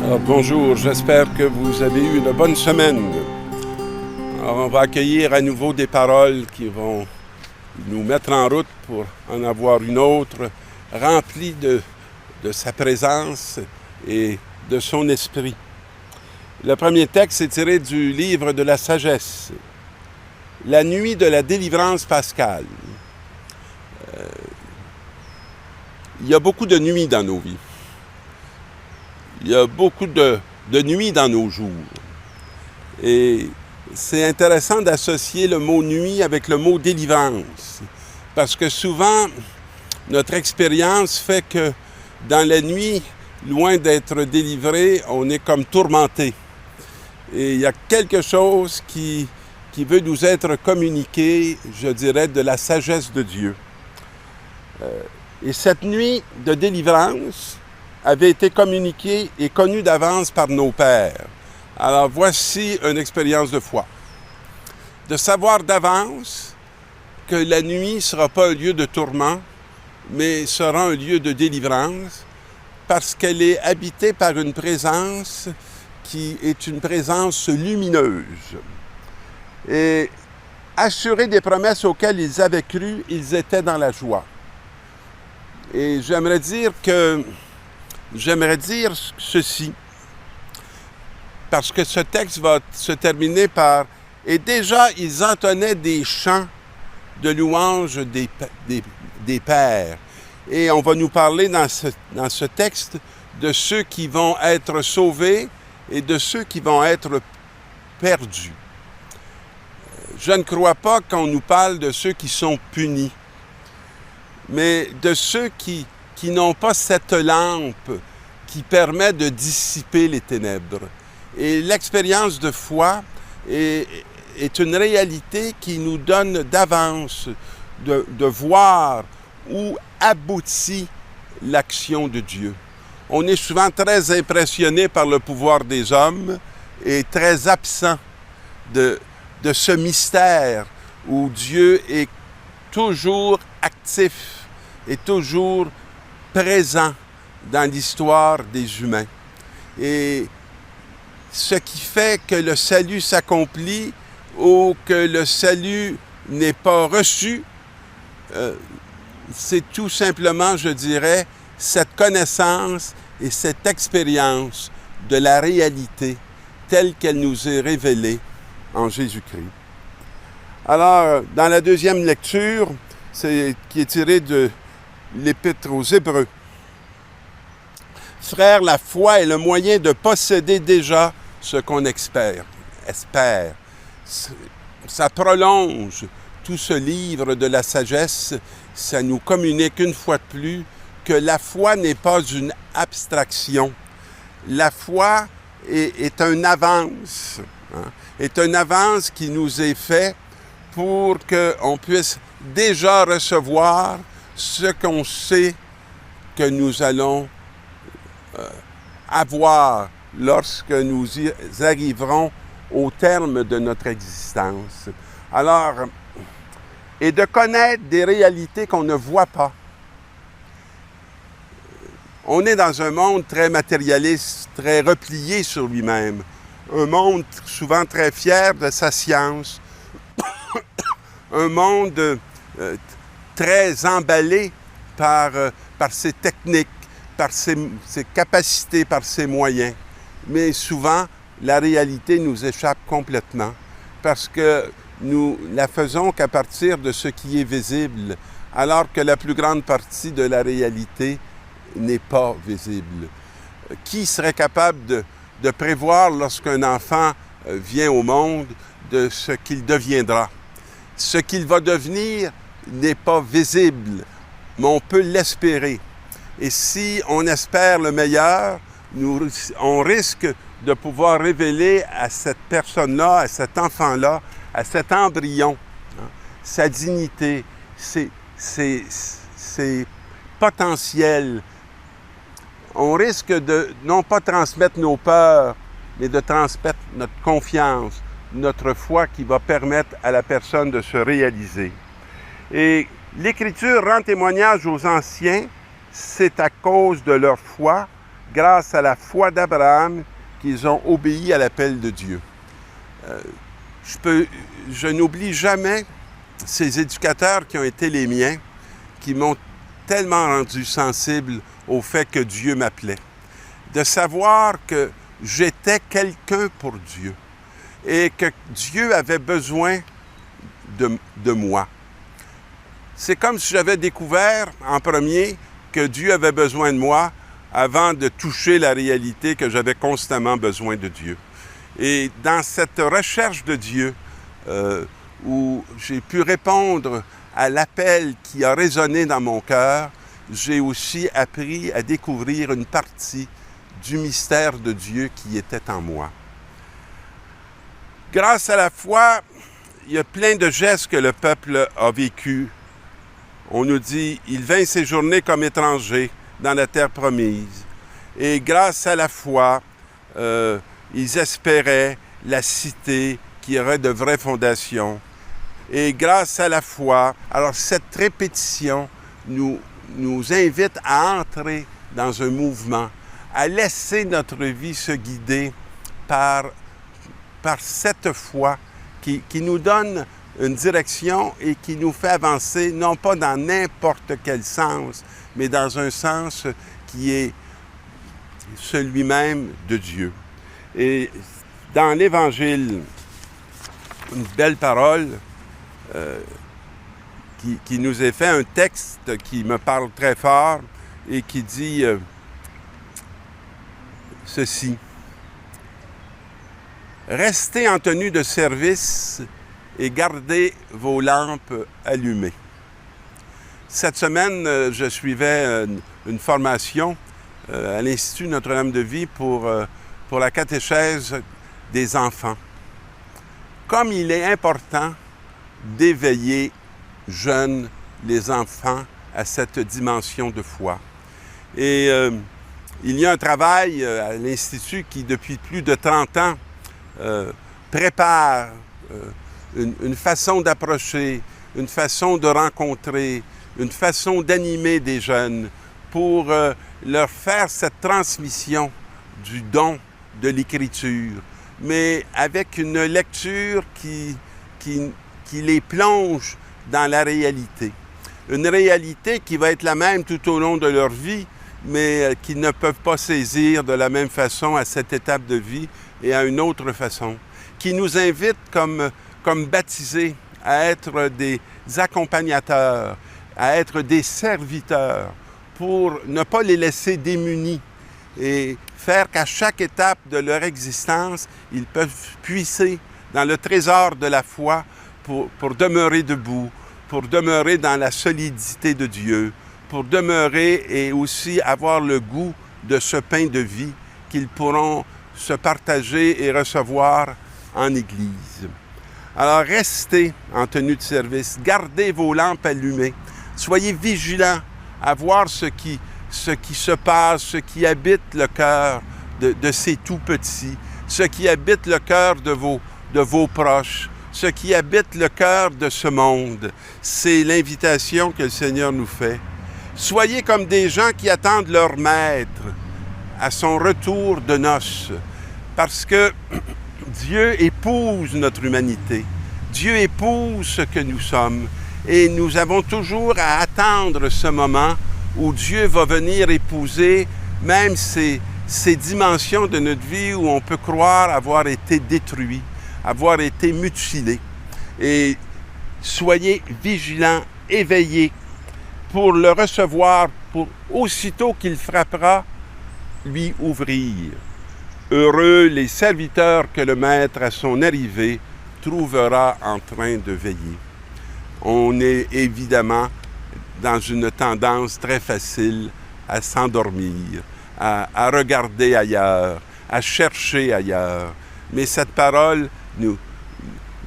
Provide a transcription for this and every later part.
Alors, bonjour, j'espère que vous avez eu une bonne semaine. Alors, on va accueillir à nouveau des paroles qui vont nous mettre en route pour en avoir une autre, remplie de sa présence et de son esprit. Le premier texte est tiré du livre de la sagesse, la nuit de la délivrance pascale. Il y a beaucoup de nuits dans nos vies. Il y a beaucoup de nuits dans nos jours. Et c'est intéressant d'associer le mot nuit avec le mot délivrance. Parce que souvent, notre expérience fait que dans la nuit, loin d'être délivré, on est comme tourmenté. Et il y a quelque chose qui veut nous être communiqué, je dirais, de la sagesse de Dieu. Et cette nuit de délivrance avait été communiquée et connue d'avance par nos pères. Alors voici une expérience de foi. De savoir d'avance que la nuit ne sera pas un lieu de tourment, mais sera un lieu de délivrance, parce qu'elle est habitée par une présence qui est une présence lumineuse. Et assurés des promesses auxquelles ils avaient cru, ils étaient dans la joie. Et j'aimerais dire ceci, parce que ce texte va se terminer par « Et déjà, ils entonnaient des chants de louange des pères. » Et on va nous parler dans ce texte de ceux qui vont être sauvés et de ceux qui vont être perdus. Je ne crois pas qu'on nous parle de ceux qui sont punis, mais de ceux qui n'ont pas cette lampe qui permet de dissiper les ténèbres. Et l'expérience de foi est une réalité qui nous donne d'avance de voir où aboutit l'action de Dieu. On est souvent très impressionné par le pouvoir des hommes et très absent de ce mystère où Dieu est toujours actif et toujours présent dans l'histoire des humains. Et ce qui fait que le salut s'accomplit ou que le salut n'est pas reçu, c'est tout simplement, je dirais, cette connaissance et cette expérience de la réalité telle qu'elle nous est révélée en Jésus-Christ. Alors, dans la deuxième lecture, qui est tirée de l'Épître aux Hébreux, « Frères, la foi est le moyen de posséder déjà ce qu'on espère. Ça prolonge tout ce livre de la sagesse. Ça nous communique une fois de plus que la foi n'est pas une abstraction. La foi est une avance, est une avance qui nous est faite pour qu'on puisse déjà recevoir ce qu'on sait que nous allons avoir lorsque nous arriverons au terme de notre existence. Alors, et de connaître des réalités qu'on ne voit pas. On est dans un monde très matérialiste, très replié sur lui-même. Un monde souvent très fier de sa science. Un monde très emballé par ses techniques, par ses capacités, par ses moyens. Mais souvent, la réalité nous échappe complètement parce que nous la faisons qu'à partir de ce qui est visible, alors que la plus grande partie de la réalité n'est pas visible. Qui serait capable de prévoir lorsqu'un enfant vient au monde de ce qu'il deviendra? Ce qu'il va devenir n'est pas visible, mais on peut l'espérer. Et si on espère le meilleur, on risque de pouvoir révéler à cette personne-là, à cet enfant-là, à cet embryon, sa dignité, ses potentiels. On risque de non pas transmettre nos peurs, mais de transmettre notre confiance, notre foi qui va permettre à la personne de se réaliser. Et l'Écriture rend témoignage aux anciens, c'est à cause de leur foi grâce à la foi d'Abraham qu'ils ont obéi à l'appel de Dieu. Je n'oublie jamais ces éducateurs qui ont été les miens, qui m'ont tellement rendu sensible au fait que Dieu m'appelait. De savoir que j'étais quelqu'un pour Dieu et que Dieu avait besoin de moi. C'est comme si j'avais découvert en premier que Dieu avait besoin de moi avant de toucher la réalité que j'avais constamment besoin de Dieu. Et dans cette recherche de Dieu, où j'ai pu répondre à l'appel qui a résonné dans mon cœur, j'ai aussi appris à découvrir une partie du mystère de Dieu qui était en moi. Grâce à la foi, il y a plein de gestes que le peuple a vécu. On nous dit, il vint séjourner comme étranger dans la terre promise. Et grâce à la foi, ils espéraient la cité qui aurait de vraies fondations. Et grâce à la foi, alors cette répétition nous invite à entrer dans un mouvement, à laisser notre vie se guider par cette foi qui nous donne une direction et qui nous fait avancer, non pas dans n'importe quel sens, mais dans un sens qui est celui-même de Dieu. Et dans l'Évangile, une belle parole qui nous est fait, un texte qui me parle très fort et qui dit ceci. Restez en tenue de service et gardez vos lampes allumées. Cette semaine, je suivais une formation à l'Institut Notre-Dame-de-Vie pour la catéchèse des enfants. Comme il est important d'éveiller jeunes les enfants à cette dimension de foi. Et il y a un travail à l'Institut qui, depuis plus de 30 ans, prépare une façon d'approcher, une façon de rencontrer, une façon d'animer des jeunes pour leur faire cette transmission du don de l'Écriture, mais avec une lecture qui les plonge dans la réalité. Une réalité qui va être la même tout au long de leur vie, mais qu'ils ne peuvent pas saisir de la même façon à cette étape de vie et à une autre façon, qui nous invite comme baptisés à être des accompagnateurs, à être des serviteurs, pour ne pas les laisser démunis et faire qu'à chaque étape de leur existence, ils peuvent puiser dans le trésor de la foi pour demeurer debout, pour demeurer dans la solidité de Dieu, pour demeurer et aussi avoir le goût de ce pain de vie qu'ils pourront se partager et recevoir en Église. Alors, restez en tenue de service, gardez vos lampes allumées, soyez vigilants à voir ce qui se passe, ce qui habite le cœur de ces tout-petits, ce qui habite le cœur de vos proches, ce qui habite le cœur de ce monde. C'est l'invitation que le Seigneur nous fait. Soyez comme des gens qui attendent leur maître à son retour de noces, parce que Dieu épouse notre humanité. Dieu épouse ce que nous sommes. Et nous avons toujours à attendre ce moment où Dieu va venir épouser même ces dimensions de notre vie où on peut croire avoir été détruit, avoir été mutilé. Et soyez vigilants, éveillés pour le recevoir, pour aussitôt qu'il frappera, lui ouvrir. Heureux les serviteurs que le Maître à son arrivée trouvera en train de veiller. On est évidemment dans une tendance très facile à s'endormir, à regarder ailleurs, à chercher ailleurs. Mais cette parole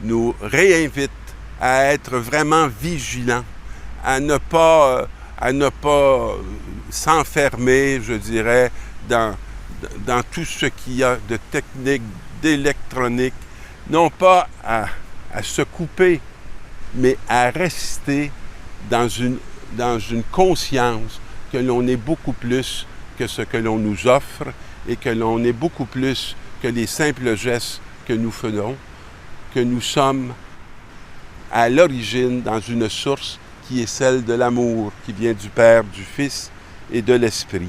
nous réinvite à être vraiment vigilants, à ne pas s'enfermer, je dirais, dans tout ce qu'il y a de technique, d'électronique, non pas à se couper, mais à rester dans une conscience que l'on est beaucoup plus que ce que l'on nous offre et que l'on est beaucoup plus que les simples gestes que nous faisons, que nous sommes à l'origine dans une source qui est celle de l'amour, qui vient du Père, du Fils et de l'Esprit.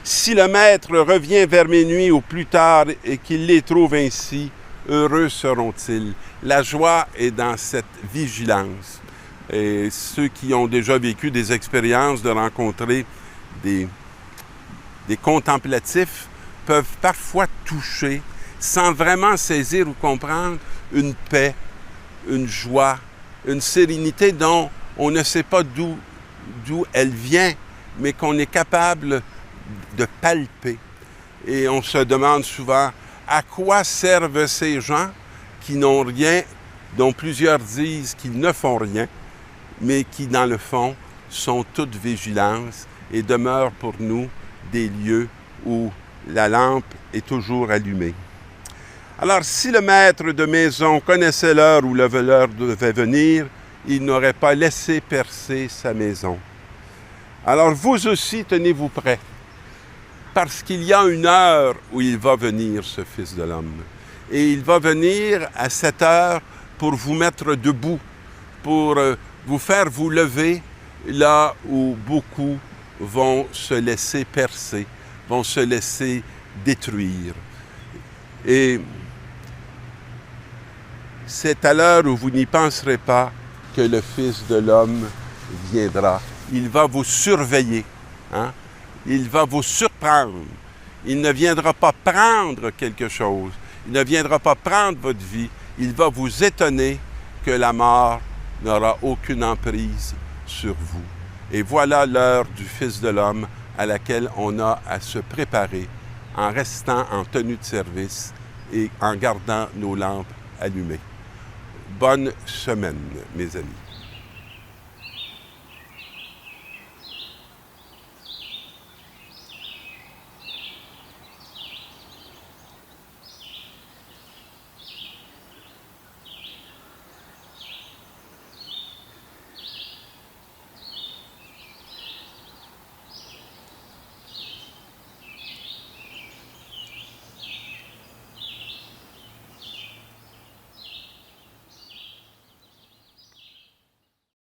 Si le Maître revient vers minuit ou plus tard et qu'il les trouve ainsi, heureux seront-ils. La joie est dans cette vigilance. Et ceux qui ont déjà vécu des expériences de rencontrer des contemplatifs peuvent parfois toucher, sans vraiment saisir ou comprendre, une paix, une joie, une sérénité dont on ne sait pas d'où elle vient, mais qu'on est capable de palper. Et on se demande souvent à quoi servent ces gens qui n'ont rien, dont plusieurs disent qu'ils ne font rien, mais qui, dans le fond, sont toute vigilance et demeurent pour nous des lieux où la lampe est toujours allumée. Alors, si le maître de maison connaissait l'heure où le voleur devait venir, il n'aurait pas laissé percer sa maison. Alors, vous aussi, tenez-vous prêts, parce qu'il y a une heure où il va venir, ce Fils de l'homme. Et il va venir à cette heure pour vous mettre debout, pour vous faire vous lever là où beaucoup vont se laisser percer, vont se laisser détruire. Et c'est à l'heure où vous n'y penserez pas que le Fils de l'homme viendra. Il va vous surveiller, hein? Il va vous surprendre. Il ne viendra pas prendre quelque chose. Il ne viendra pas prendre votre vie. Il va vous étonner que la mort n'aura aucune emprise sur vous. Et voilà l'heure du Fils de l'homme à laquelle on a à se préparer en restant en tenue de service et en gardant nos lampes allumées. Bonne semaine, mes amis.